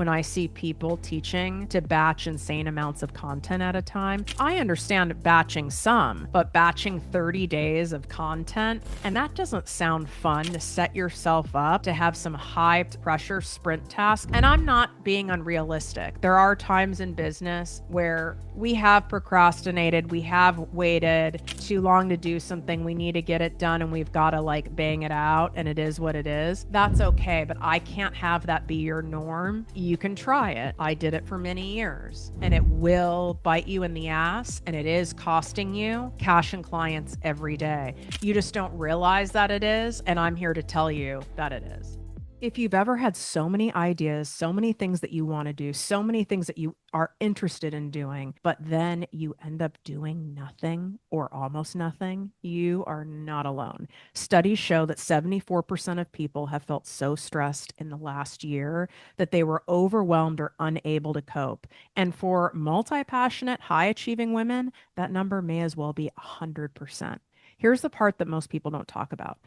when I see people teaching to batch insane amounts of content at a time. I understand batching some, but batching 30 days of content, and that doesn't sound fun to set yourself up to have some high pressure sprint task. And I'm not being unrealistic. There are times in business where we have procrastinated, we have waited too long to do something, we need to get it done, and we've got to like bang it out, and it is what it is. That's okay, but I can't have that be your norm. You can try it. I did it for many years, and it will bite you in the ass, and it is costing you cash and clients every day. You just don't realize that it is, and I'm here to tell you that it is. If you've ever had so many ideas, so many things that you want to do, so many things that you are interested in doing, but then you end up doing nothing or almost nothing, you are not alone. Studies show that 74% of people have felt so stressed in the last year that they were overwhelmed or unable to cope. And for multi-passionate, high-achieving women, that number may as well be 100%. Here's the part that most people don't talk about.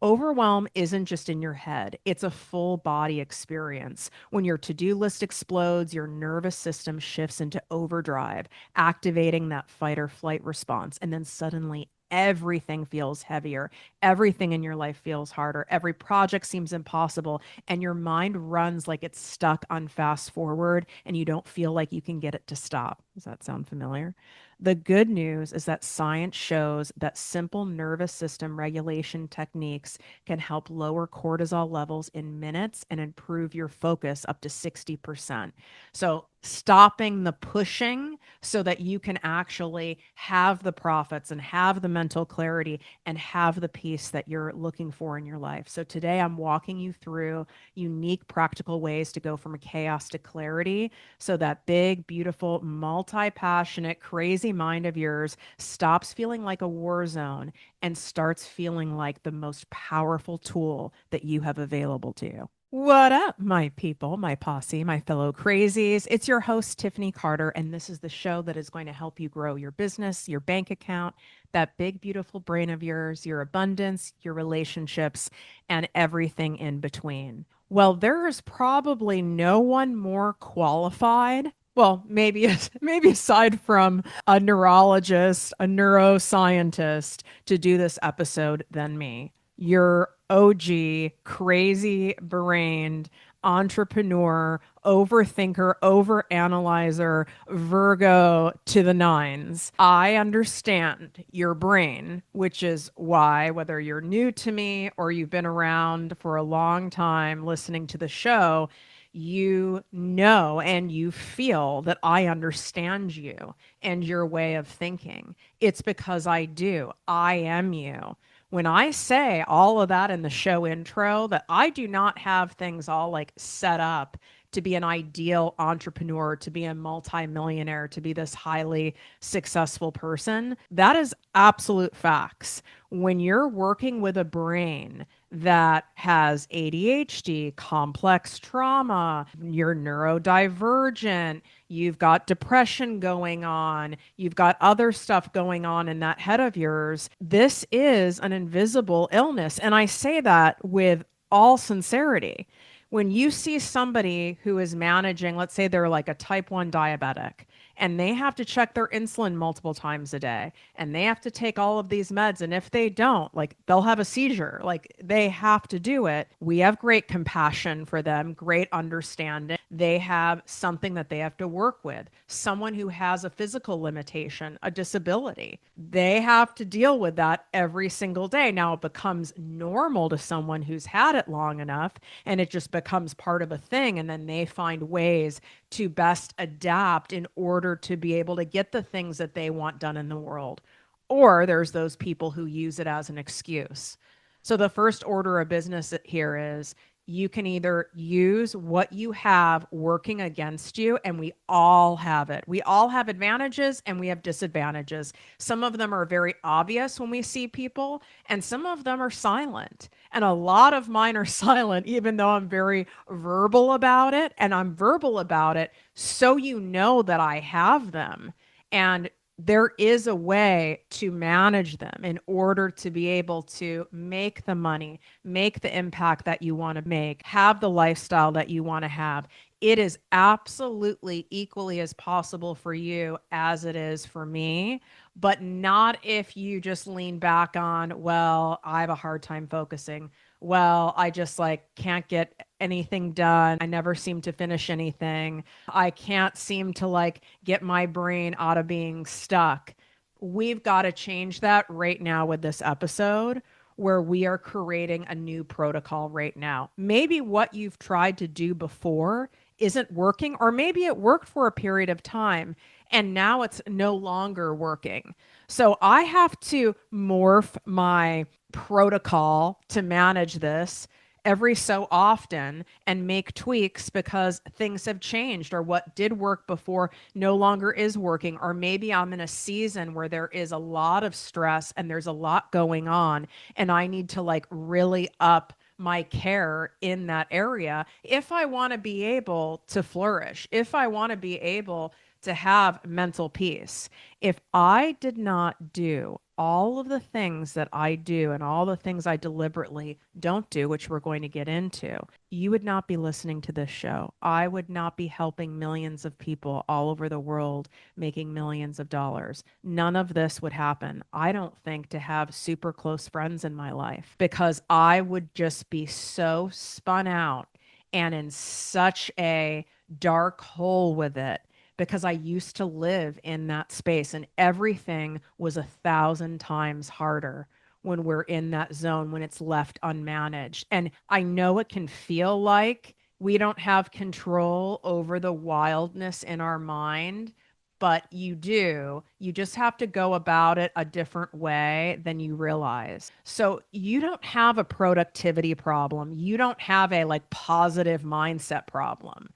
Overwhelm isn't just in your head, it's a full body experience. When your to do list explodes, your nervous system shifts into overdrive, activating that fight or flight response. And then suddenly, everything feels heavier. Everything in your life feels harder. Every project seems impossible. And your mind runs like it's stuck on fast forward and you don't feel like you can get it to stop. Does that sound familiar? The good news is that science shows that simple nervous system regulation techniques can help lower cortisol levels in minutes and improve your focus up to 60%. So, stopping the pushing so that you can actually have the profits and have the mental clarity and have the peace that you're looking for in your life. So, today I'm walking you through unique practical ways to go from chaos to clarity so that big, beautiful, multi-passionate, crazy mind of yours stops feeling like a war zone and starts feeling like the most powerful tool that you have available to you. What up, my people, my posse, my fellow crazies? It's your host, Tiffany Carter, and this is the show that is going to help you grow your business, your bank account, that big, beautiful brain of yours, your abundance, your relationships, and everything in between. Well, there is probably no one more qualified. Well, maybe maybe aside from a neurologist, a neuroscientist to do this episode than me. Your OG, crazy brained entrepreneur, overthinker, overanalyzer, Virgo to the nines. I understand your brain, which is why, whether you're new to me or you've been around for a long time listening to the show, you know and you feel that I understand you and your way of thinking. It's because I do. I am you. When I say all of that in the show intro, that I do not have things all like set up to be an ideal entrepreneur, to be a multimillionaire, to be this highly successful person, that is absolute facts. When you're working with a brain that has ADHD, complex trauma, you're neurodivergent, you've got depression going on, you've got other stuff going on in that head of yours, this is an invisible illness. And I say that with all sincerity. When you see somebody who is managing, let's say they're like a type 1 diabetic, and they have to check their insulin multiple times a day, and they have to take all of these meds, and if they don't, like they'll have a seizure, like they have to do it. We have great compassion for them, great understanding. They have something that they have to work with. Someone who has a physical limitation, a disability, they have to deal with that every single day. Now it becomes normal to someone who's had it long enough, and it just becomes part of a thing, and then they find ways to best adapt in order to be able to get the things that they want done in the world. Or there's those people who use it as an excuse. So the first order of business here is you can either use what you have working against you, and we all have it. We all have advantages and we have disadvantages. Some of them are very obvious when we see people, and some of them are silent. And a lot of mine are silent, even though I'm very verbal about it. And I'm verbal about it so you know that I have them. And there is a way to manage them in order to be able to make the money, make the impact that you want to make, have the lifestyle that you want to have It is absolutely equally as possible for you as it is for me, but not if you just lean back on, well, I have a hard time focusing. Well, I just like can't get anything done. I never seem to finish anything. I can't seem to like get my brain out of being stuck. We've got to change that right now with this episode where we are creating a new protocol right now. Maybe what you've tried to do before isn't working, or maybe it worked for a period of time and now it's no longer working. So I have to morph my protocol to manage this every so often and make tweaks because things have changed, or what did work before no longer is working, or maybe I'm in a season where there is a lot of stress and there's a lot going on and I need to like really up my care in that area if I want to be able to flourish, if I want to be able to have mental peace. If I did not do all of the things that I do and all the things I deliberately don't do, which we're going to get into, you would not be listening to this show. I would not be helping millions of people all over the world making millions of dollars. None of this would happen, I don't think, to have super close friends in my life because I would just be so spun out and in such a dark hole with it because I used to live in that space and everything was 1,000 times harder when we're in that zone, when it's left unmanaged. And I know it can feel like we don't have control over the wildness in our mind, but you do. You just have to go about it a different way than you realize. So you don't have a productivity problem. You don't have a like positive mindset problem.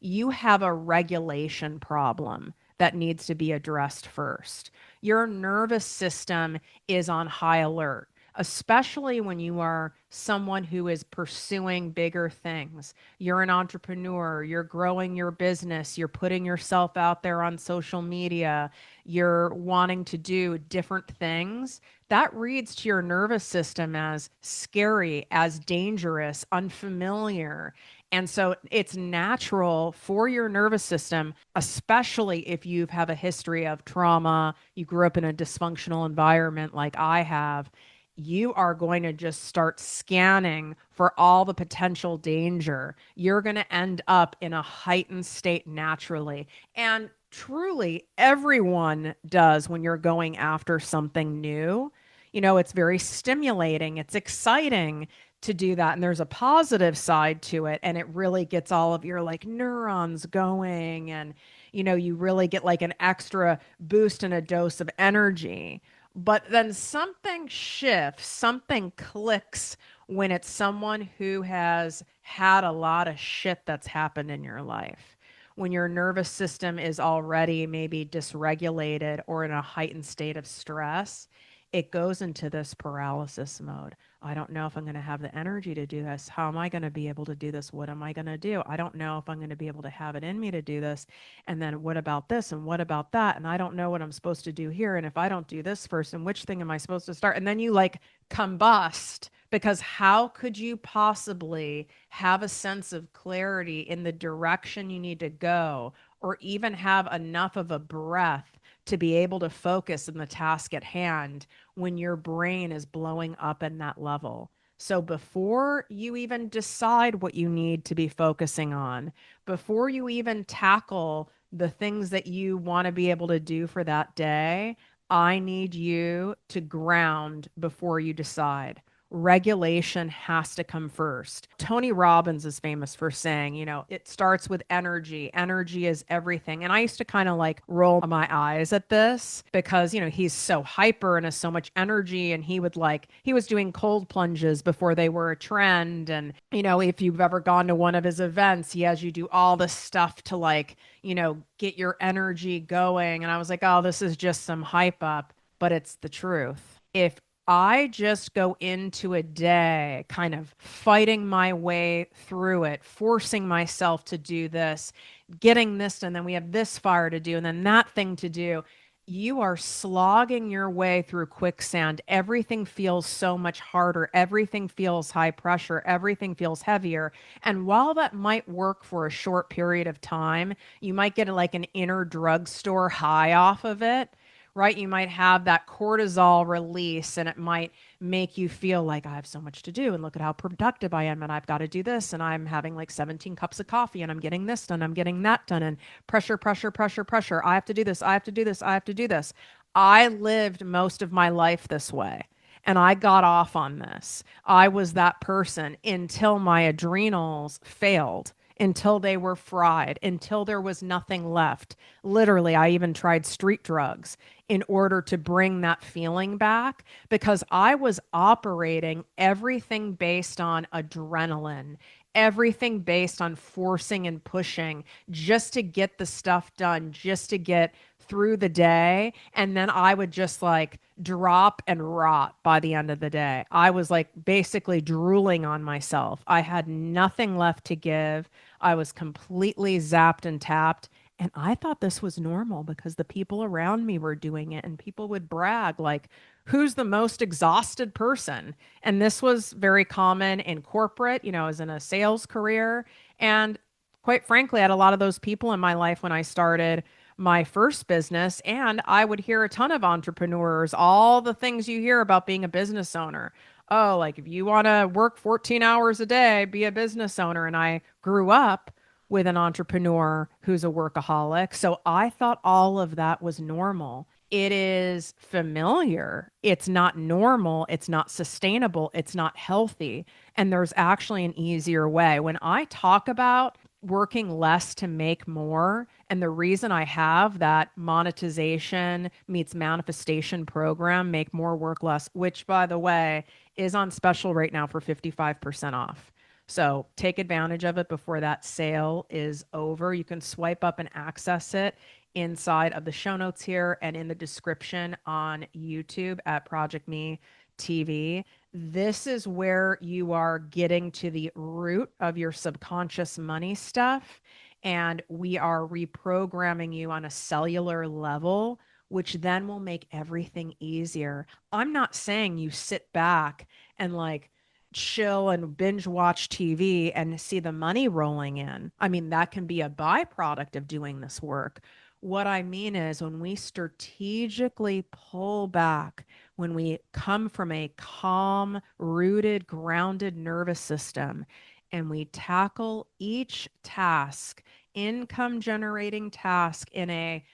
You have a regulation problem that needs to be addressed first. Your nervous system is on high alert, especially when you are someone who is pursuing bigger things. You're an entrepreneur, you're growing your business, you're putting yourself out there on social media, you're wanting to do different things. That reads to your nervous system as scary, as dangerous, unfamiliar. And so it's natural for your nervous system, especially if you have a history of trauma, you grew up in a dysfunctional environment like I have, you are going to just start scanning for all the potential danger. You're going to end up in a heightened state naturally. And truly, everyone does when you're going after something new. You know, it's very stimulating, it's exciting to do that. And there's a positive side to it. And it really gets all of your like neurons going. And, you know, you really get like an extra boost and a dose of energy. But then something shifts, something clicks when it's someone who has had a lot of shit that's happened in your life. When your nervous system is already maybe dysregulated or in a heightened state of stress, it goes into this paralysis mode. I don't know if I'm going to have the energy to do this. How am I going to be able to do this? What am I going to do? I don't know if I'm going to be able to have it in me to do this. And then what about this? And what about that? And I don't know what I'm supposed to do here. And if I don't do this first, and which thing am I supposed to start? And then you like combust because how could you possibly have a sense of clarity in the direction you need to go, or even have enough of a breath to be able to focus in the task at hand when your brain is blowing up in that level? So before you even decide what you need to be focusing on, before you even tackle the things that you want to be able to do for that day, I need you to ground before you decide. Regulation has to come first. Tony Robbins is famous for saying, you know, it starts with energy. Energy is everything. And I used to kind of like roll my eyes at this because, you know, he's so hyper and has so much energy. And he was doing cold plunges before they were a trend. And, you know, if you've ever gone to one of his events, he has you do all this stuff to like, you know, get your energy going. And I was like, oh, this is just some hype up, but it's the truth. If I just go into a day kind of fighting my way through it, forcing myself to do this, getting this, and then we have this fire to do, and then that thing to do. you are slogging your way through quicksand. Everything feels so much harder. Everything feels high pressure. Everything feels heavier. And while that might work for a short period of time, you might get like an inner drugstore high off of it, right? You might have that cortisol release and it might make you feel like I have so much to do and look at how productive I am and I've got to do this and I'm having like 17 cups of coffee and I'm getting this done, I'm getting that done, and pressure, pressure, pressure, pressure. I have to do this, I have to do this, I have to do this. I lived most of my life this way. And I got off on this. I was that person until my adrenals failed, until they were fried, until there was nothing left. Literally, I even tried street drugs in order to bring that feeling back because I was operating everything based on adrenaline, everything based on forcing and pushing just to get the stuff done, just to get through the day. And then I would just like drop and rot by the end of the day. I was like basically drooling on myself. I had nothing left to give. I was completely zapped and tapped. And I thought this was normal because the people around me were doing it and people would brag, like, who's the most exhausted person? And this was very common in corporate, you know, as in a sales career. And quite frankly, I had a lot of those people in my life when I started my first business. And I would hear a ton of entrepreneurs, all the things you hear about being a business owner. Oh, like if you want to work 14 hours a day, be a business owner. And I grew up with an entrepreneur who's a workaholic. So I thought all of that was normal. It is familiar. It's not normal. It's not sustainable. It's not healthy. And there's actually an easier way. When I talk about working less to make more, and the reason I have that monetization meets manifestation program, Make More, Work Less, which by the way is on special right now for 55% off. So take advantage of it before that sale is over. You can swipe up and access it inside of the show notes here and in the description on YouTube at ProjectME TV. This is where you are getting to the root of your subconscious money stuff. And we are reprogramming you on a cellular level, which then will make everything easier. I'm not saying you sit back and like chill and binge watch TV and see the money rolling in. I mean, that can be a byproduct of doing this work. What I mean is when we strategically pull back, when we come from a calm, rooted, grounded nervous system, and we tackle each task, income generating task in a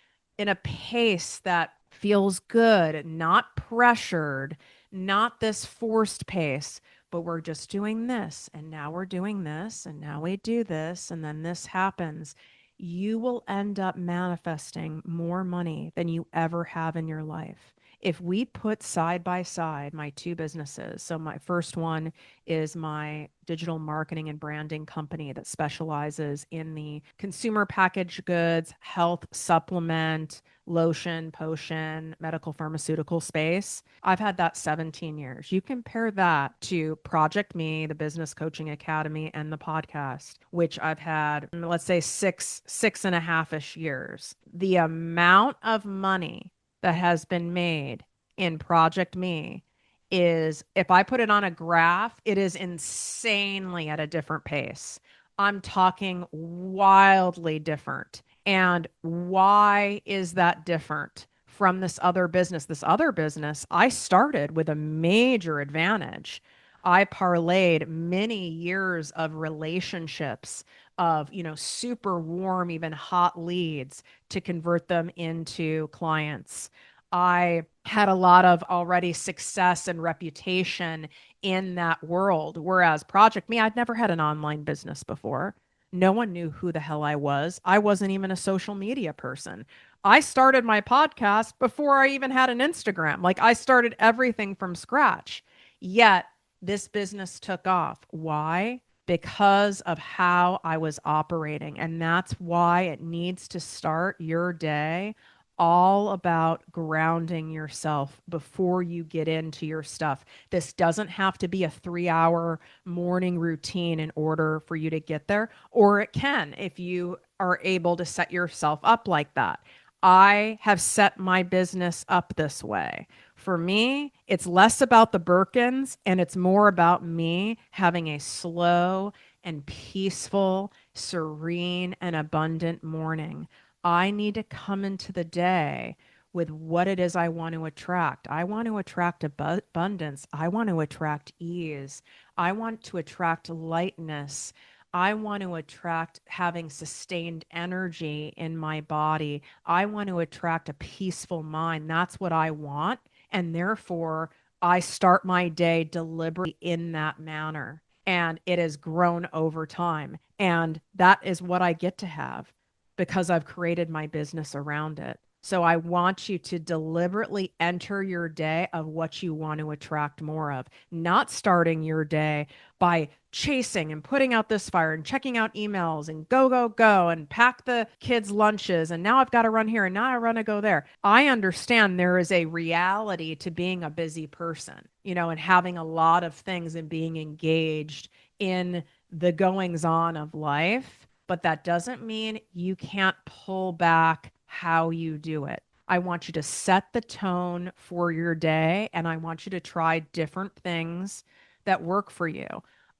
pace that feels good, not pressured, not this forced pace, but we're just doing this and now we're doing this and now we do this and then this happens, you will end up manifesting more money than you ever have in your life. If we put side by side my two businesses, so my first one is my digital marketing and branding company that specializes in the consumer packaged goods, health supplement, lotion, potion, medical pharmaceutical space. I've had that 17 years. You compare that to Project Me, the business coaching academy, and the podcast, which I've had, let's say six and a half-ish years. The amount of money that has been made in Project Me is, if I put it on a graph, it is insanely at a different pace. I'm talking wildly different. And why is that different from this other business? This other business, I started with a major advantage. I parlayed many years of relationships of, you know, super warm, even hot leads to convert them into clients. I had a lot of already success and reputation in that world. Whereas Project Me, I'd never had an online business before. No one knew who the hell I was. I wasn't even a social media person. I started my podcast before I even had an Instagram. Like I started everything from scratch. Yet this business took off. Why? Because of how I was operating. And that's why it needs to start your day all about grounding yourself before you get into your stuff. This doesn't have to be a 3 hour morning routine in order for you to get there, or it can if you are able to set yourself up like that. I have set my business up this way. For me, it's less about the Birkins and it's more about me having a slow and peaceful, serene, and abundant morning. I need to come into the day with what it is I want to attract. I want to attract abundance. I want to attract ease. I want to attract lightness. I want to attract having sustained energy in my body. I want to attract a peaceful mind. That's what I want. And therefore, I start my day deliberately in that manner. And it has grown over time. And that is what I get to have because I've created my business around it. So I want you to deliberately enter your day of what you want to attract more of, not starting your day by chasing and putting out this fire and checking out emails and go, go, go and pack the kids' lunches. And now I've got to run here and now I run to go there. I understand there is a reality to being a busy person, and having a lot of things and being engaged in the goings on of life. But that doesn't mean you can't pull back how you do it. I want you to set the tone for your day and I want you to try different things that work for you.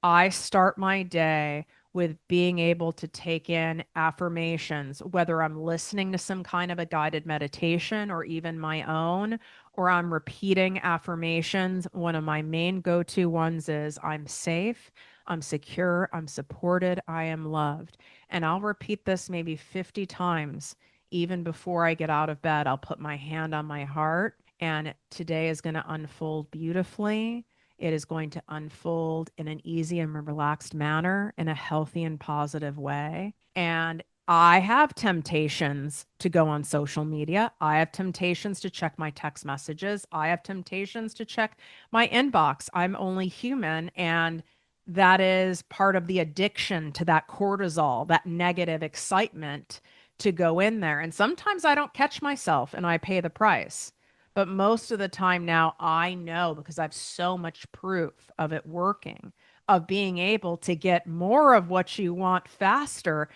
I start my day with being able to take in affirmations, whether I'm listening to some kind of a guided meditation or even my own, or I'm repeating affirmations. One of my main go to ones is I'm safe, I'm secure, I'm supported, I am loved. And I'll repeat this maybe 50 times. Even before I get out of bed, I'll put my hand on my heart, and today is going to unfold beautifully. It is going to unfold in an easy and relaxed manner in a healthy and positive way. And I have temptations to go on social media. I have temptations to check my text messages. I have temptations to check my inbox. I'm only human. And that is part of the addiction to that cortisol, that negative excitement to go in there. And sometimes I don't catch myself and I pay the price. But most of the time now, I know because I have so much proof of it working, of being able to get more of what you want faster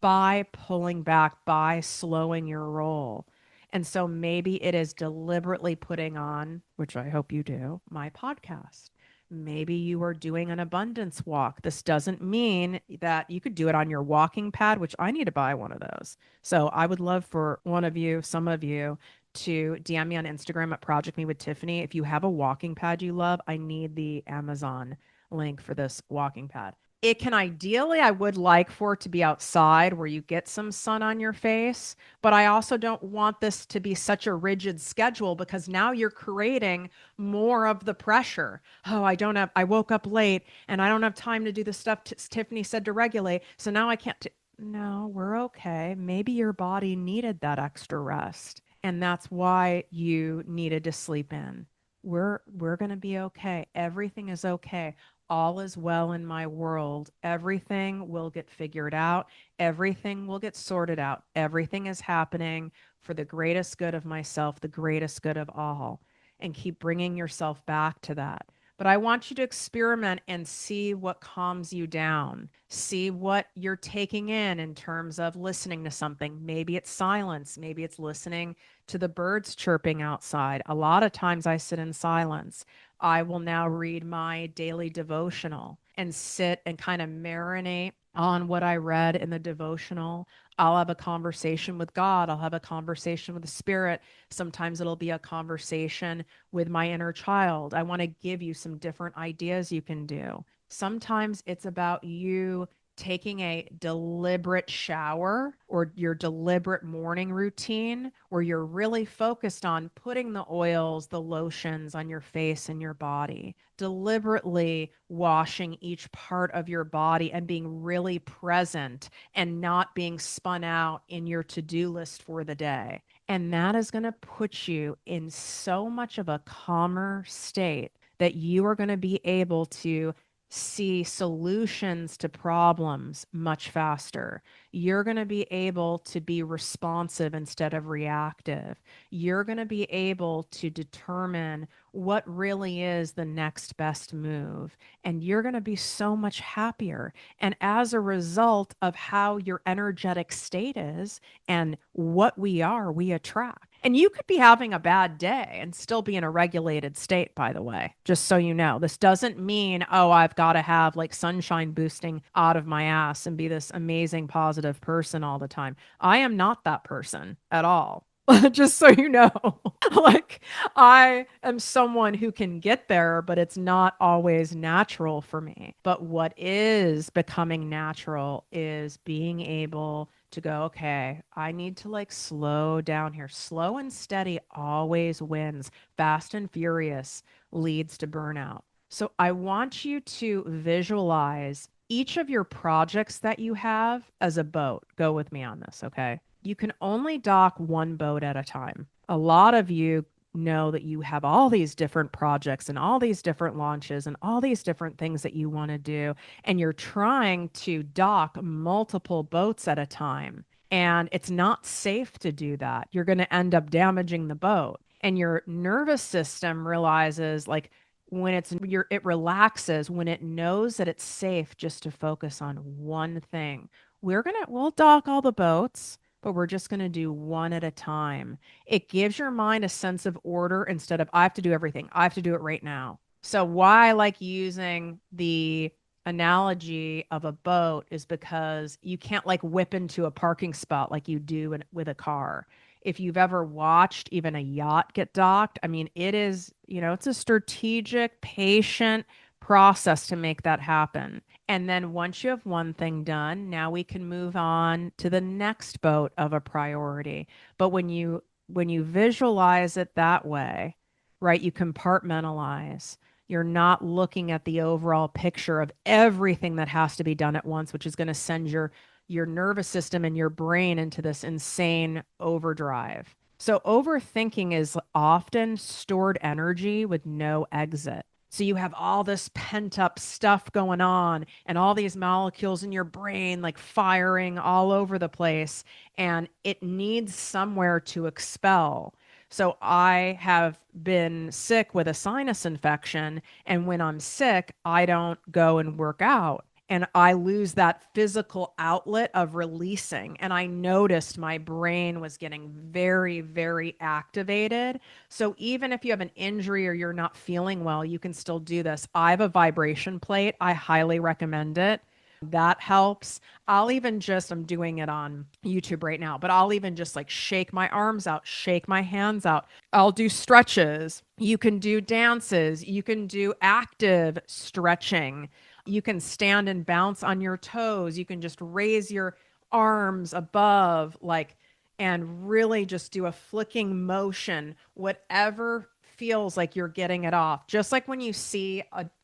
by pulling back, by slowing your roll. And so maybe it is deliberately putting on, which I hope you do, my podcast. Maybe you are doing an abundance walk. This doesn't mean that you could do it on your walking pad, which I need to buy one of those. So I would love for one of you, some of you, to DM me on Instagram at Project Me with Tiffany. If you have a walking pad you love, I need the Amazon link for this walking pad. It can ideally, I would like for it to be outside where you get some sun on your face, but I also don't want this to be such a rigid schedule because now you're creating more of the pressure. Oh, I woke up late and I don't have time to do the stuff Tiffany said to regulate. So now I can't. No, we're okay. Maybe your body needed that extra rest. And that's why you needed to sleep in. We're going to be okay. Everything is okay. All is well in my world. Everything will get figured out. Everything will get sorted out. Everything is happening for the greatest good of myself, the greatest good of all. And keep bringing yourself back to that. But I want you to experiment and see what calms you down. See what you're taking in terms of listening to something. Maybe it's silence. Maybe it's listening to the birds chirping outside. A lot of times I sit in silence. I will now read my daily devotional and sit and kind of marinate on what I read in the devotional. I'll have a conversation with God. I'll have a conversation with the spirit. Sometimes it'll be a conversation with my inner child. I want to give you some different ideas you can do. Sometimes it's about you taking a deliberate shower or your deliberate morning routine where you're really focused on putting the oils, the lotions on your face and your body, deliberately washing each part of your body and being really present and not being spun out in your to-do list for the day. And that is going to put you in so much of a calmer state that you are going to be able to see solutions to problems much faster. You're going to be able to be responsive instead of reactive. You're going to be able to determine what really is the next best move. And you're going to be so much happier. And as a result of how your energetic state is and what we are, we attract. And you could be having a bad day and still be in a regulated state, by the way, just so you know. This doesn't mean, oh, I've got to have like sunshine boosting out of my ass and be this amazing, positive person all the time. I am not that person at all. Just so you know, like I am someone who can get there, but it's not always natural for me. But what is becoming natural is being able to go, okay, I need to like slow down here. Slow and steady always wins. Fast and furious leads to burnout. So I want you to visualize each of your projects that you have as a boat. Go with me on this, okay? You can only dock one boat at a time. A lot of you know that you have all these different projects and all these different launches and all these different things that you want to do, and you're trying to dock multiple boats at a time. And it's not safe to do that. You're going to end up damaging the boat. And your nervous system realizes, like, when it relaxes when it knows that it's safe just to focus on one thing. We'll dock all the boats, but we're just going to do one at a time. It gives your mind a sense of order instead of I have to do everything. I have to do it right now. So why I like using the analogy of a boat is because you can't like whip into a parking spot like you do with a car. If you've ever watched even a yacht get docked, I mean, it is, it's a strategic, patient process to make that happen. And then once you have one thing done, now we can move on to the next boat of a priority. But when you visualize it that way, right, you compartmentalize. You're not looking at the overall picture of everything that has to be done at once, which is going to send your nervous system and your brain into this insane overdrive. So overthinking is often stored energy with no exit. So you have all this pent up stuff going on and all these molecules in your brain like firing all over the place, and it needs somewhere to expel. So I have been sick with a sinus infection, and when I'm sick, I don't go and work out. And I lose that physical outlet of releasing. And I noticed my brain was getting very, very activated. So even if you have an injury or you're not feeling well, you can still do this. I have a vibration plate. I highly recommend it. That helps. I'm doing it on YouTube right now, but I'll even just like shake my arms out, shake my hands out. I'll do stretches. You can do dances. You can do active stretching. You can stand and bounce on your toes. You can just raise your arms above, like, and really just do a flicking motion, whatever feels like you're getting it off. Just like when you see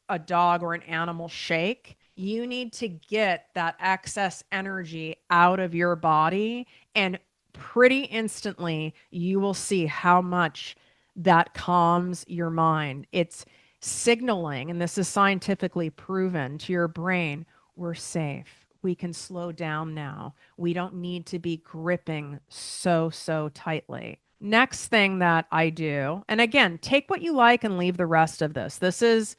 a dog or an animal shake, you need to get that excess energy out of your body. And pretty instantly, you will see how much that calms your mind. It's signaling, and this is scientifically proven to your brain, we're safe. We can slow down now. We don't need to be gripping so tightly. Next thing that I do, and again, take what you like and leave the rest of this. This is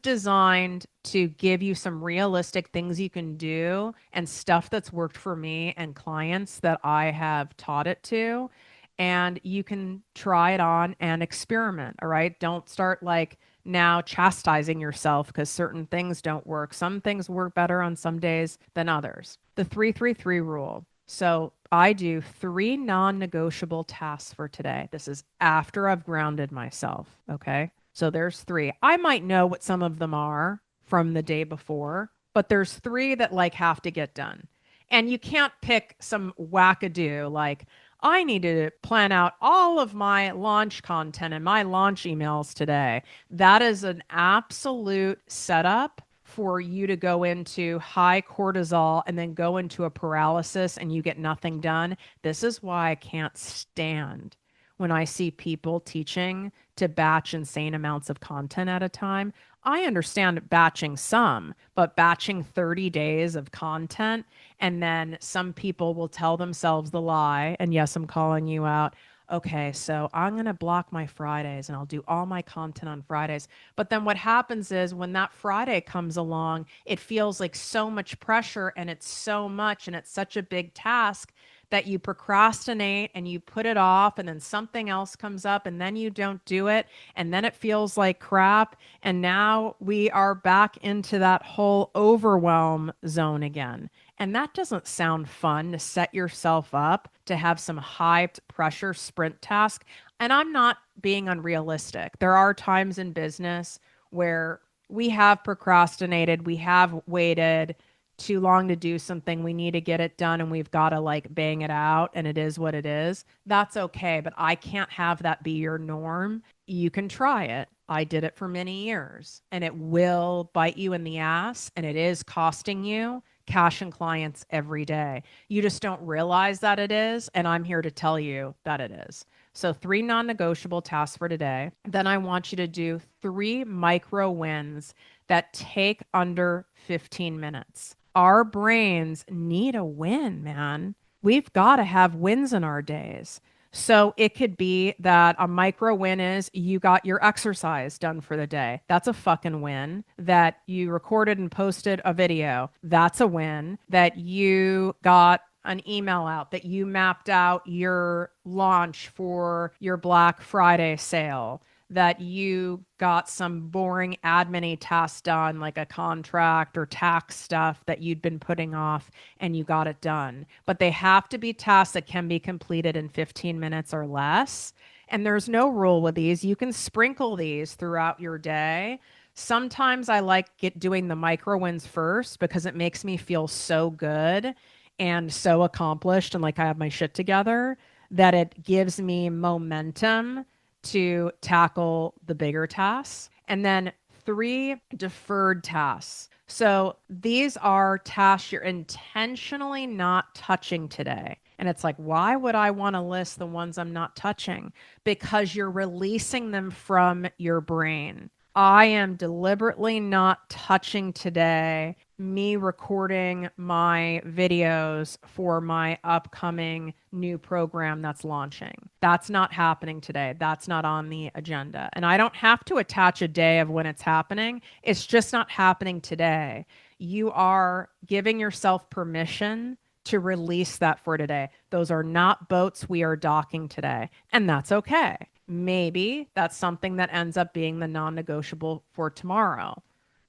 designed to give you some realistic things you can do and stuff that's worked for me and clients that I have taught it to. And you can try it on and experiment. All right. Don't start like now chastising yourself because certain things don't work. Some things work better on some days than others. The 333 rule. So I do 3 non negotiable tasks for today. This is after I've grounded myself. Okay. So there's 3. I might know what some of them are from the day before, but there's 3 that like have to get done. And you can't pick some wackadoo like, I need to plan out all of my launch content and my launch emails today. That is an absolute setup for you to go into high cortisol and then go into a paralysis and you get nothing done. This is why I can't stand when I see people teaching to batch insane amounts of content at a time. I understand batching some, but batching 30 days of content, and then some people will tell themselves the lie. And yes, I'm calling you out. Okay, so I'm going to block my Fridays and I'll do all my content on Fridays. But then what happens is when that Friday comes along, it feels like so much pressure and it's so much and it's such a big task that you procrastinate and you put it off, and then something else comes up and then you don't do it, and then it feels like crap. And now we are back into that whole overwhelm zone again. And that doesn't sound fun, to set yourself up to have some high pressure sprint task. And I'm not being unrealistic. There are times in business where we have procrastinated, we have waited too long to do something, we need to get it done, and we've got to like bang it out, and it is what it is. That's okay, but I can't have that be your norm. You can try it. I did it for many years, and it will bite you in the ass, and it is costing you cash and clients every day. You just don't realize that it is, and I'm here to tell you that it is. So, 3 non-negotiable tasks for today. Then I want you to do 3 micro wins that take under 15 minutes. Our brains need a win, man. We've got to have wins in our days. So it could be that a micro win is you got your exercise done for the day. That's a fucking win. That you recorded and posted a video. That's a win. That you got an email out, that you mapped out your launch for your Black Friday sale, that you got some boring admin tasks done, like a contract or tax stuff that you'd been putting off, and you got it done. But they have to be tasks that can be completed in 15 minutes or less. And there's no rule with these. You can sprinkle these throughout your day. Sometimes I like doing the micro wins first because it makes me feel so good and so accomplished and like I have my shit together, that it gives me momentum to tackle the bigger tasks. And then 3 deferred tasks. So these are tasks you're intentionally not touching today. And it's like, why would I want to list the ones I'm not touching? Because you're releasing them from your brain. I am deliberately not touching today me recording my videos for my upcoming new program that's launching. That's not happening today. That's not on the agenda. And I don't have to attach a day of when it's happening. It's just not happening today. You are giving yourself permission to release that for today. Those are not boats we are docking today. And that's okay. Maybe that's something that ends up being the non negotiable for tomorrow.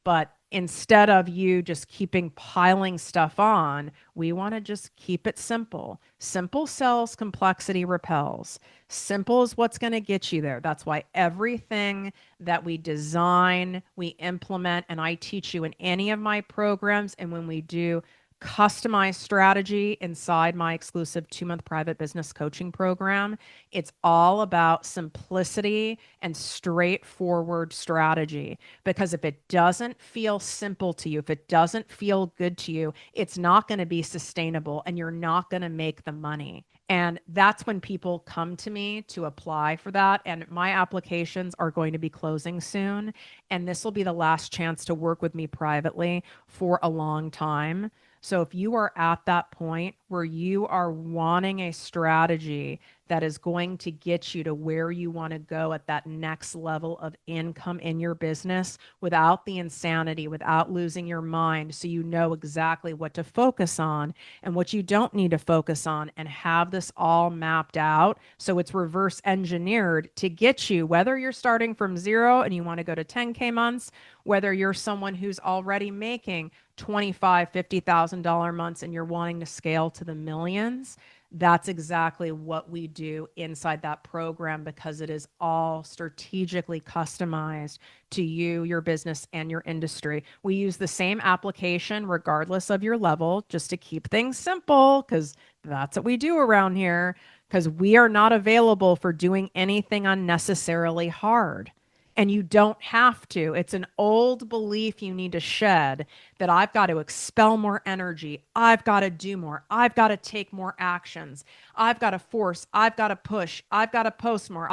But instead of you just keeping piling stuff on, we want to just keep it simple. Simple sells, complexity repels. Simple is what's going to get you there. That's why everything that we design, we implement, and I teach you in any of my programs, and when we do customized strategy inside my exclusive 2 month private business coaching program, it's all about simplicity and straightforward strategy. Because if it doesn't feel simple to you, if it doesn't feel good to you, it's not going to be sustainable and you're not going to make the money. And that's when people come to me to apply for that. And my applications are going to be closing soon. And this will be the last chance to work with me privately for a long time. So if you are at that point where you are wanting a strategy that is going to get you to where you want to go at that next level of income in your business without the insanity, without losing your mind, so you know exactly what to focus on and what you don't need to focus on, and have this all mapped out so it's reverse engineered to get you, whether you're starting from zero and you want to go to 10K months, whether you're someone who's already making $25,000, $50,000 months and you're wanting to scale to the millions. That's exactly what we do inside that program, because it is all strategically customized to you, your business, and your industry. We use the same application regardless of your level, just to keep things simple, because that's what we do around here, because we are not available for doing anything unnecessarily hard. And you don't have to. It's an old belief you need to shed that I've got to expel more energy. I've got to do more. I've got to take more actions. I've got to force. I've got to push. I've got to post more.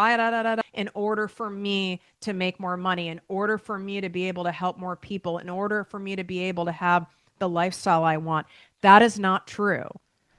In order for me to make more money, in order for me to be able to help more people, in order for me to be able to have the lifestyle I want. That is not true.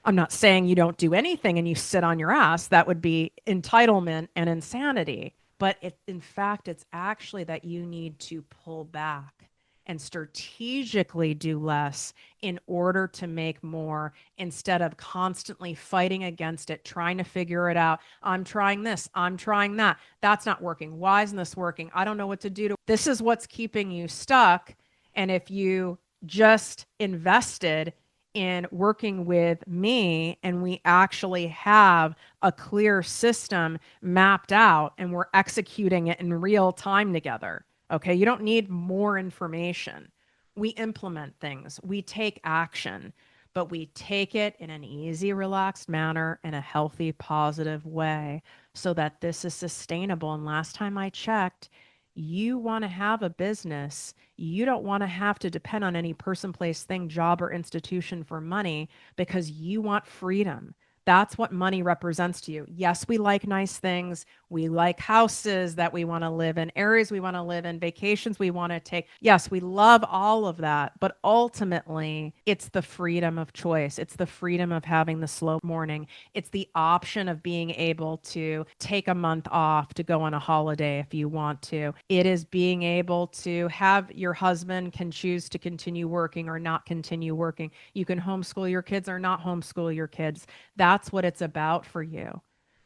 I'm not saying you don't do anything and you sit on your ass. That would be entitlement and insanity. But in fact, it's actually that you need to pull back and strategically do less in order to make more instead of constantly fighting against it, trying to figure it out. I'm trying this, I'm trying that. That's not working. Why isn't this working? I don't know what to do. This is what's keeping you stuck. And if you just invested in working with me and we actually have a clear system mapped out and we're executing it in real time together. Okay. You don't need more information. We implement things, we take action, but we take it in an easy, relaxed manner in a healthy, positive way so that this is sustainable. And last time I checked, you want to have a business. You don't want to have to depend on any person, place, thing, job, or institution for money because you want freedom. That's what money represents to you. Yes, we like nice things. We like houses that we want to live in, areas we want to live in, vacations we want to take. Yes, we love all of that. But ultimately, it's the freedom of choice. It's the freedom of having the slow morning. It's the option of being able to take a month off to go on a holiday if you want to. It is being able to have your husband can choose to continue working or not continue working. You can homeschool your kids or not homeschool your kids. That's what it's about for you.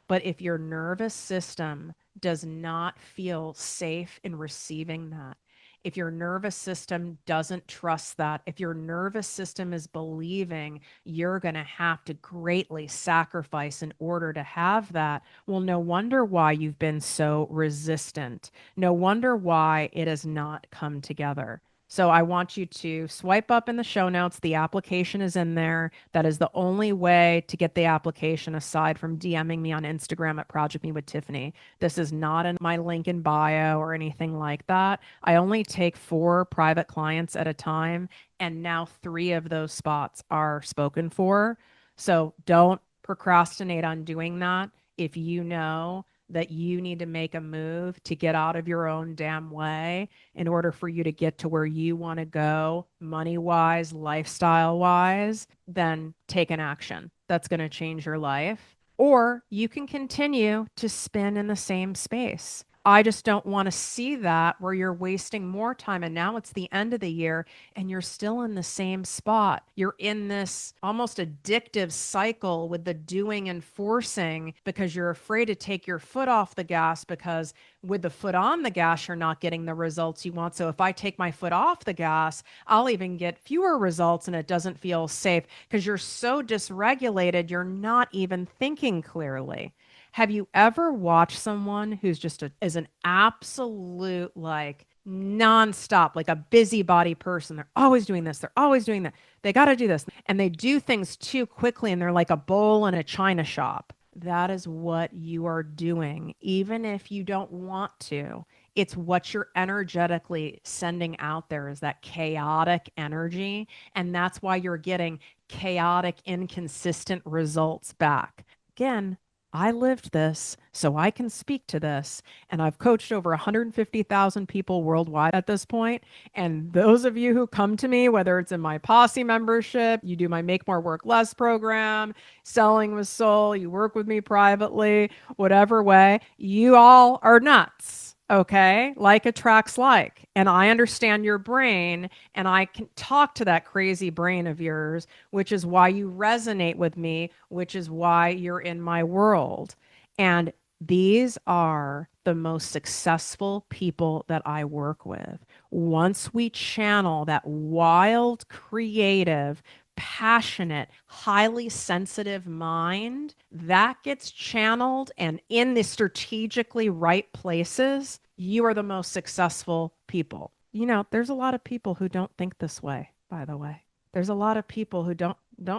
But if your nervous system does not feel safe in receiving that, if your nervous system doesn't trust that, if your nervous system is believing you're going to have to greatly sacrifice in order to have that, well, no wonder why you've been so resistant. No wonder why it has not come together. So I want you to swipe up in the show notes. The application is in there. That is the only way to get the application aside from DMing me on Instagram at Project Me with Tiffany. This is not in my link in bio or anything like that. I only take 4 private clients at a time, and now 3 of those spots are spoken for. So don't procrastinate on doing that if you know that you need to make a move to get out of your own damn way in order for you to get to where you want to go, money wise, lifestyle wise, then take an action that's going to change your life. Or you can continue to spin in the same space. I just don't want to see that where you're wasting more time. And now it's the end of the year and you're still in the same spot. You're in this almost addictive cycle with the doing and forcing because you're afraid to take your foot off the gas because with the foot on the gas, you're not getting the results you want. So if I take my foot off the gas, I'll even get fewer results and it doesn't feel safe because you're so dysregulated, you're not even thinking clearly. Have you ever watched someone who's just is an absolute like nonstop, like a busybody person? They're always doing this. They're always doing that. They got to do this. And they do things too quickly and they're like a bull in a china shop. That is what you are doing, even if you don't want to. It's what you're energetically sending out there is that chaotic energy. And that's why you're getting chaotic, inconsistent results back. Again, I lived this, so I can speak to this. And I've coached over 150,000 people worldwide at this point. And those of you who come to me, whether it's in my posse membership, you do my Make More Work Less program, Selling with Soul, you work with me privately, whatever way, you all are nuts. Okay. Like attracts like. And I understand your brain and I can talk to that crazy brain of yours, which is why you resonate with me, which is why you're in my world. And these are the most successful people that I work with. Once we channel that wild, creative, passionate, highly sensitive mind, that gets channeled and in the strategically right places, you are the most successful people. You know, there's a lot of people who don't think this way, by the way. There's a lot of people who don't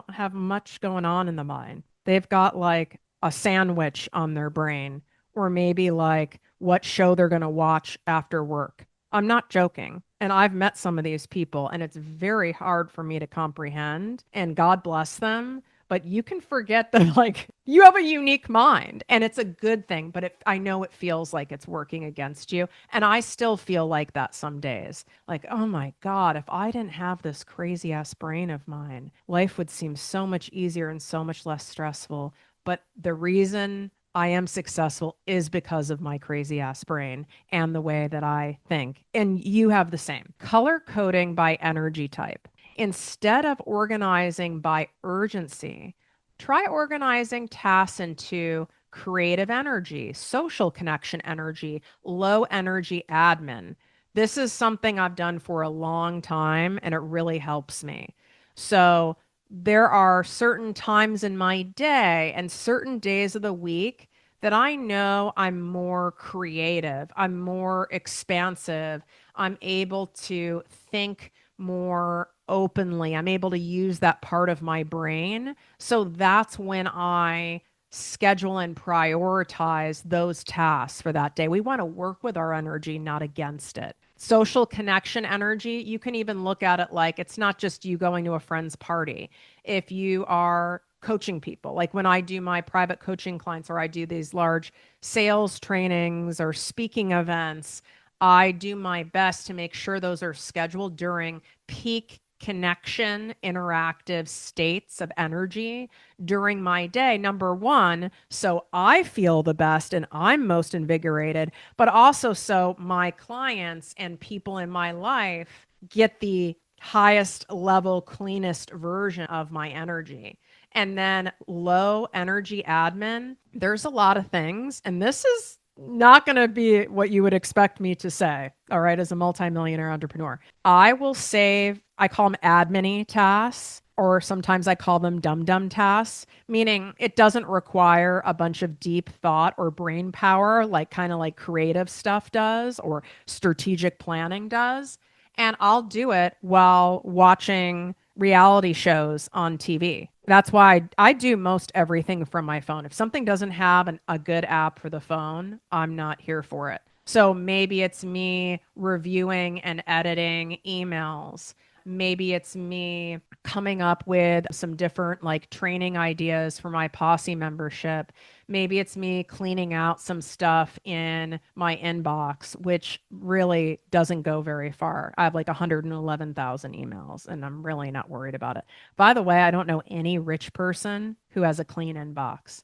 have much going on in the mind. They've got like a sandwich on their brain or maybe like what show they're going to watch after work. I'm not joking. And I've met some of these people, and it's very hard for me to comprehend. And God bless them. But you can forget that, like, you have a unique mind, and it's a good thing. But I know it feels like it's working against you. And I still feel like that some days. Like, oh my God, if I didn't have this crazy ass brain of mine, life would seem so much easier and so much less stressful. But the reason I am successful is because of my crazy ass brain and the way that I think. And you have the same. Color coding by energy type. Instead of organizing by urgency, try organizing tasks into creative energy, social connection energy, low energy admin. This is something I've done for a long time and it really helps me. So, there are certain times in my day and certain days of the week that I know I'm more creative, I'm more expansive, I'm able to think more openly, I'm able to use that part of my brain. So that's when I schedule and prioritize those tasks for that day. We want to work with our energy, not against it. Social connection energy, you can even look at it like it's not just you going to a friend's party. If you are coaching people, like when I do my private coaching clients or I do these large sales trainings or speaking events, I do my best to make sure those are scheduled during peak connection, interactive states of energy during my day. Number one, so I feel the best and I'm most invigorated, but also so my clients and people in my life get the highest level, cleanest version of my energy. And then low energy admin, there's a lot of things. And this is not going to be what you would expect me to say, all right, as a multimillionaire entrepreneur. I will save, I call them admin tasks, or sometimes I call them dum-dum tasks, meaning it doesn't require a bunch of deep thought or brain power, like kind of like creative stuff does or strategic planning does. And I'll do it while watching reality shows on TV. That's why I do most everything from my phone. If something doesn't have a good app for the phone, I'm not here for it. So maybe it's me reviewing and editing emails. Maybe it's me coming up with some different like training ideas for my posse membership. Maybe it's me cleaning out some stuff in my inbox, which really doesn't go very far. I have like 111,000 emails and I'm really not worried about it. By the way, I don't know any rich person who has a clean inbox.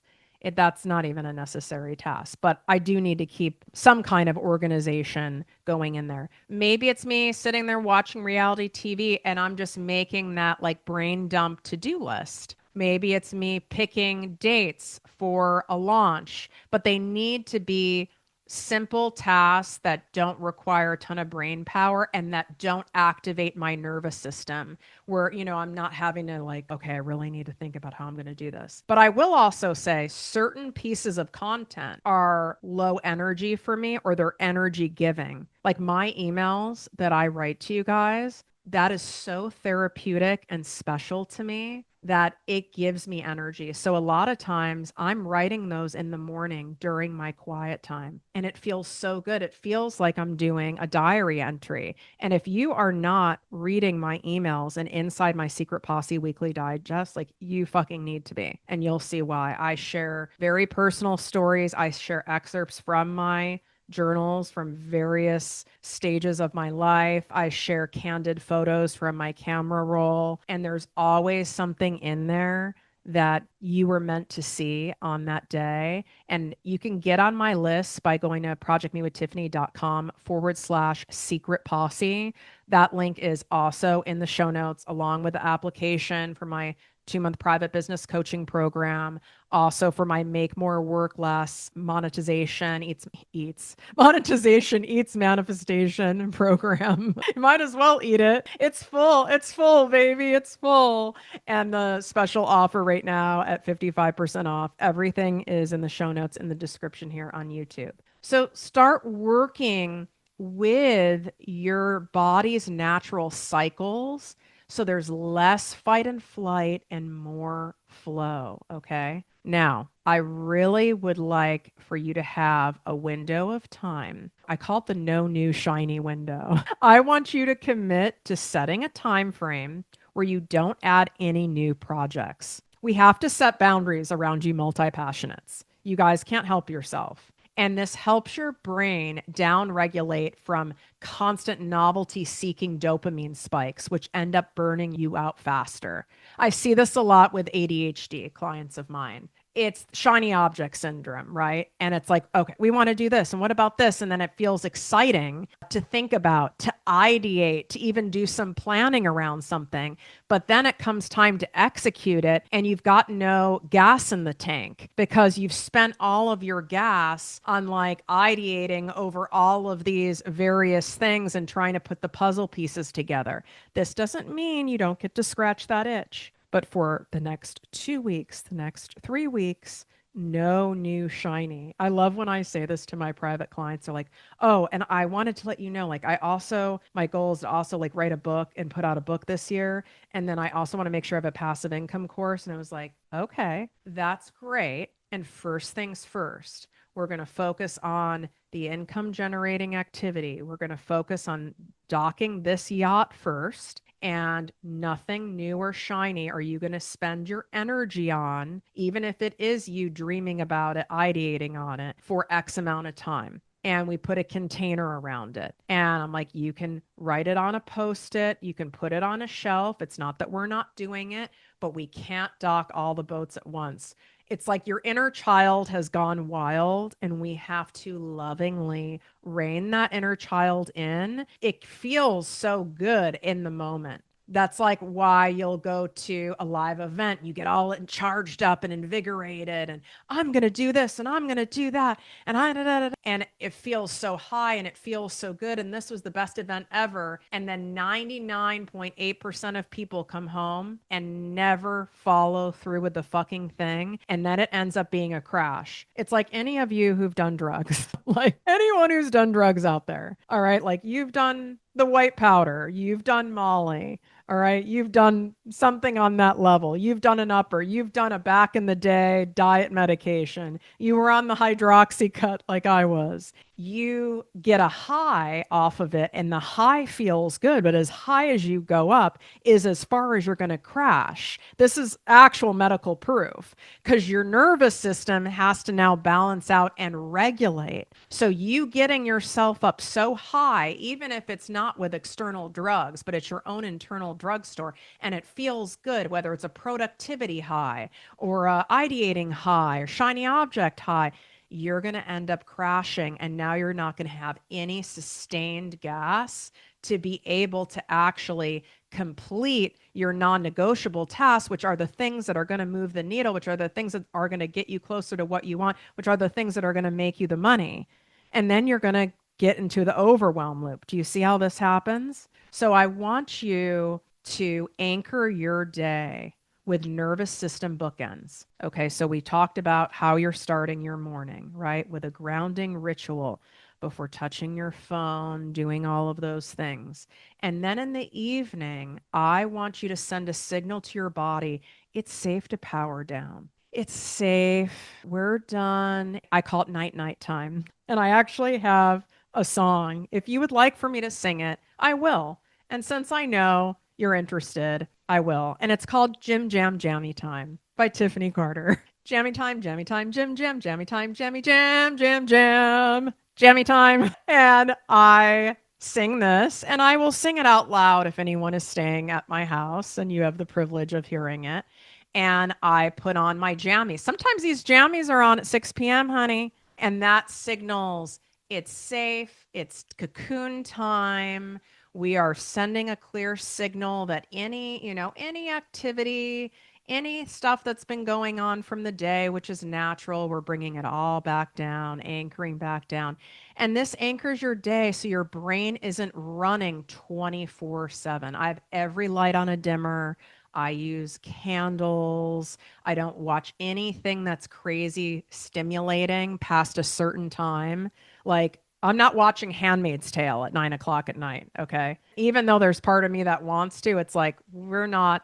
That's not even a necessary task, but I do need to keep some kind of organization going in there. Maybe it's me sitting there watching reality TV and I'm just making that like brain dump to-do list. Maybe it's me picking dates for a launch, but they need to be simple tasks that don't require a ton of brain power and that don't activate my nervous system where, I'm not having to like, okay, I really need to think about how I'm going to do this. But I will also say certain pieces of content are low energy for me or they're energy giving. Like my emails that I write to you guys, that is so therapeutic and special to me that it gives me energy. So a lot of times I'm writing those in the morning during my quiet time and it feels so good. It feels like I'm doing a diary entry. And if you are not reading my emails and inside my Secret Posse weekly digest, like you fucking need to be. And you'll see why. I share very personal stories. I share excerpts from my journals from various stages of my life. I share candid photos from my camera roll, and there's always something in there that you were meant to see on that day. And you can get on my list by going to projectmewithtiffany.com/secret posse. That link is also in the show notes, along with the application for my 2-month private business coaching program. Also for my Make More Work Less monetization eats manifestation program. You might as well eat it. It's full. It's full, baby. It's full. And the special offer right now at 55% off. Everything is in the show notes in the description here on YouTube. So start working with your body's natural cycles so there's less fight and flight and more flow. Okay. Now, I really would like for you to have a window of time. I call it the no new shiny window. I want you to commit to setting a time frame where you don't add any new projects. We have to set boundaries around you multi-passionates. You guys can't help yourself. And this helps your brain down regulate from constant novelty seeking dopamine spikes, which end up burning you out faster. I see this a lot with ADHD clients of mine. It's shiny object syndrome, right? And it's like, okay, we want to do this. And what about this? And then it feels exciting to think about, to ideate, to even do some planning around something. But then it comes time to execute it, and you've got no gas in the tank because you've spent all of your gas on like ideating over all of these various things and trying to put the puzzle pieces together. This doesn't mean you don't get to scratch that itch. But for the next 2 weeks, the next 3 weeks, no new shiny. I love when I say this to my private clients. They're like, oh, and I wanted to let you know, like, I also, my goal is to also like write a book and put out a book this year. And then I also want to make sure I have a passive income course. And I was like, okay, that's great. And first things first, we're going to focus on the income generating activity. We're going to focus on docking this yacht first, and nothing new or shiny are you going to spend your energy on, even if it is you dreaming about it, ideating on it for X amount of time. And we put a container around it. And I'm like, you can write it on a post-it. You can put it on a shelf. It's not that we're not doing it, but we can't dock all the boats at once. It's like your inner child has gone wild, and we have to lovingly rein that inner child in. It feels so good in the moment. That's like why you'll go to a live event. You get all charged up and invigorated, and I'm going to do this and I'm going to do that. And and it feels so high and it feels so good. And this was the best event ever. And then 99.8% of people come home and never follow through with the fucking thing. And then it ends up being a crash. It's like any of you who've done drugs, like anyone who's done drugs out there. All right. Like you've done the white powder, you've done Molly. All right. You've done something on that level. You've done an upper. You've done a back in the day diet medication. You were on the hydroxy cut like I was. You get a high off of it, and the high feels good. But as high as you go up is as far as you're going to crash. This is actual medical proof because your nervous system has to now balance out and regulate. So you getting yourself up so high, even if it's not with external drugs, but it's your own internal drugstore, and it feels good, whether it's a productivity high or a ideating high or shiny object high, you're going to end up crashing. And now you're not going to have any sustained gas to be able to actually complete your non-negotiable tasks, which are the things that are going to move the needle, which are the things that are going to get you closer to what you want, which are the things that are going to make you the money. And then you're going to get into the overwhelm loop. Do you see how this happens? So I want you to anchor your day with nervous system bookends. Okay, so we talked about how you're starting your morning, right? With a grounding ritual before touching your phone, doing all of those things. And then in the evening, I want you to send a signal to your body. It's safe to power down. It's safe. We're done. I call it night time. And I actually have a song. If you would like for me to sing it, I will. And since I know you're interested, I will. And it's called Jim Jam Jammy Time by Tiffany Carter. Jammy time, Jim Jam, jammy time, jammy jam, jam jam, jammy time. And I sing this, and I will sing it out loud if anyone is staying at my house and you have the privilege of hearing it. And I put on my jammies. Sometimes these jammies are on at 6 p.m., honey, and that signals it's safe, it's cocoon time. We are sending a clear signal that any activity, any stuff that's been going on from the day, which is natural, we're bringing it all back down, anchoring back down. And this anchors your day so your brain isn't running 24/7. I have every light on a dimmer. I use candles. I don't watch anything that's crazy stimulating past a certain time. Like, I'm not watching Handmaid's Tale at 9 o'clock at night. Okay. Even though there's part of me that wants to, it's like, we're not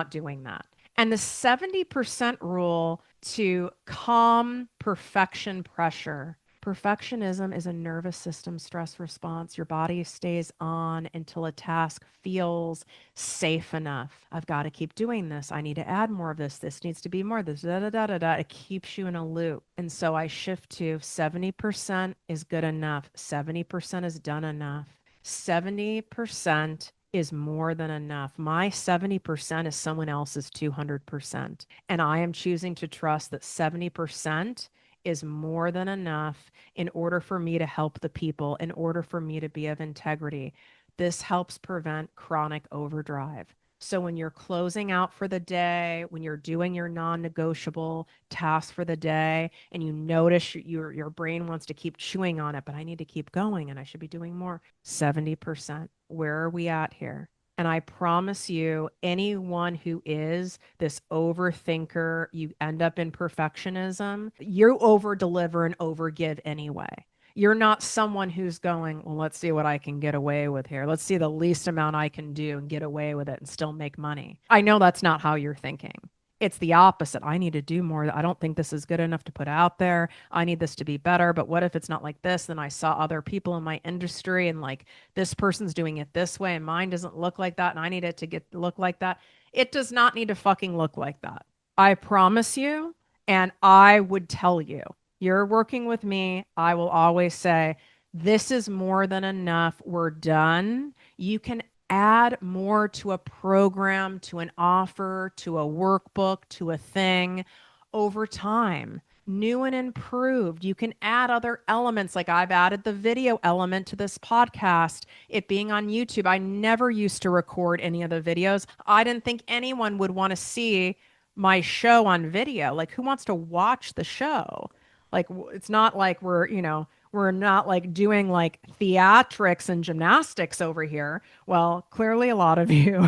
doing that. And the 70% rule to calm perfection pressure. Perfectionism is a nervous system stress response. Your body stays on until a task feels safe enough. I've got to keep doing this. I need to add more of this. This needs to be more of this. Da, da, da, da, da. It keeps you in a loop. And so I shift to 70% is good enough. 70% is done enough. 70% is more than enough. My 70% is someone else's 200%. And I am choosing to trust that 70% is more than enough in order for me to help the people, in order for me to be of integrity. This helps prevent chronic overdrive. So when you're closing out for the day, when you're doing your non-negotiable task for the day, and you notice your brain wants to keep chewing on it, but I need to keep going and I should be doing more. 70%. Where are we at here? And I promise you, anyone who is this overthinker, you end up in perfectionism, you over deliver and over give anyway. You're not someone who's going, well, let's see what I can get away with here. Let's see the least amount I can do and get away with it and still make money. I know that's not how you're thinking. It's the opposite. I need to do more. I don't think this is good enough to put out there. I need this to be better. But what if it's not like this? Then I saw other people in my industry and like this person's doing it this way and mine doesn't look like that. And I need it to get look like that. It does not need to fucking look like that. I promise you. And I would tell you, you're working with me. I will always say, this is more than enough. We're done. You can add more to a program, to an offer, to a workbook, to a thing over time. New and improved. You can add other elements, like I've added the video element to this podcast, it being on YouTube. I never used to record any of the videos. I didn't think anyone would want to see my show on video. Like, who wants to watch the show? Like, it's not like we're not like doing like theatrics and gymnastics over here. Well, clearly a lot of you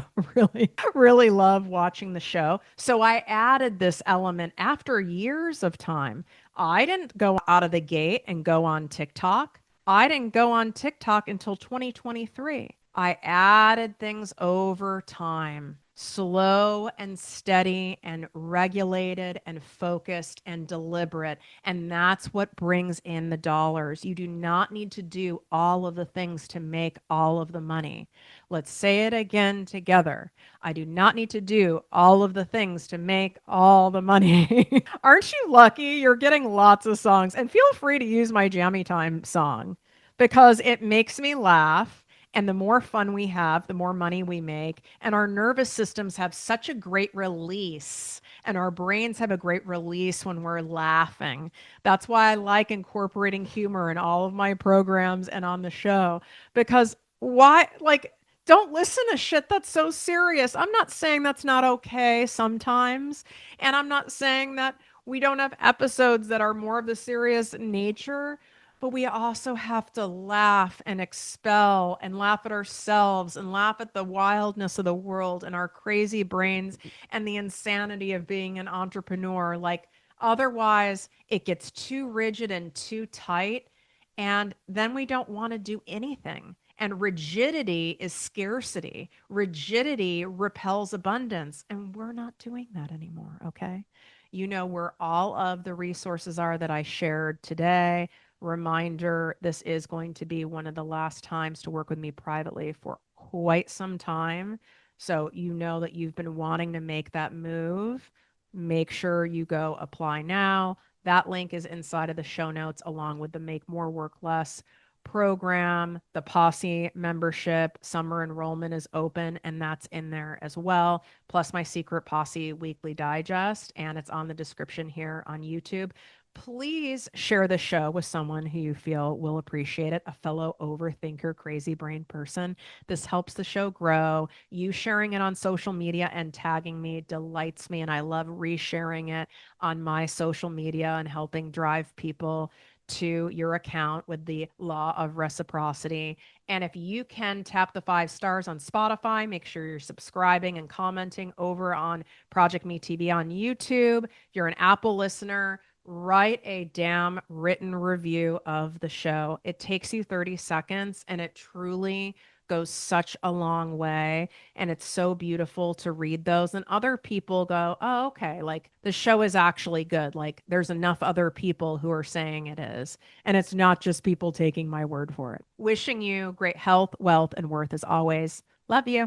really love watching the show. So I added this element after years of time. I didn't go out of the gate and go on TikTok. I didn't go on TikTok until 2023. I added things over time, slow and steady and regulated and focused and deliberate. And that's what brings in the dollars. You do not need to do all of the things to make all of the money. Let's say it again together. I do not need to do all of the things to make all the money. Aren't you lucky? You're getting lots of songs. And feel free to use my Jammy Time song because it makes me laugh. And the more fun we have, the more money we make. And our nervous systems have such a great release, and our brains have a great release when we're laughing. That's why I like incorporating humor in all of my programs and on the show. Because why, like, don't listen to shit that's so serious. I'm not saying that's not okay sometimes. And I'm not saying that we don't have episodes that are more of the serious nature, but we also have to laugh and expel and laugh at ourselves and laugh at the wildness of the world and our crazy brains and the insanity of being an entrepreneur. Like, otherwise, it gets too rigid and too tight. And then we don't want to do anything. And rigidity is scarcity. Rigidity repels abundance. And we're not doing that anymore. Okay. You know where all of the resources are that I shared today. Reminder, this is going to be one of the last times to work with me privately for quite some time. So you know that you've been wanting to make that move. Make sure you go apply now. That link is inside of the show notes, along with the Make More Work Less program. The Posse membership summer enrollment is open, and that's in there as well. Plus my secret Posse weekly digest, and it's on the description here on YouTube. Please share the show with someone who you feel will appreciate it, a fellow overthinker, crazy brain person. This helps the show grow. You sharing it on social media and tagging me delights me, and I love resharing it on my social media and helping drive people to your account with the law of reciprocity. And if you can tap the 5 stars on Spotify, make sure you're subscribing and commenting over on ProjectME TV on YouTube. If you're an Apple listener, write a damn written review of the show. It takes you 30 seconds and it truly goes such a long way. And it's so beautiful to read those. And other people go, oh, okay, like the show is actually good. Like there's enough other people who are saying it is. And it's not just people taking my word for it. Wishing you great health, wealth, and worth as always. Love you.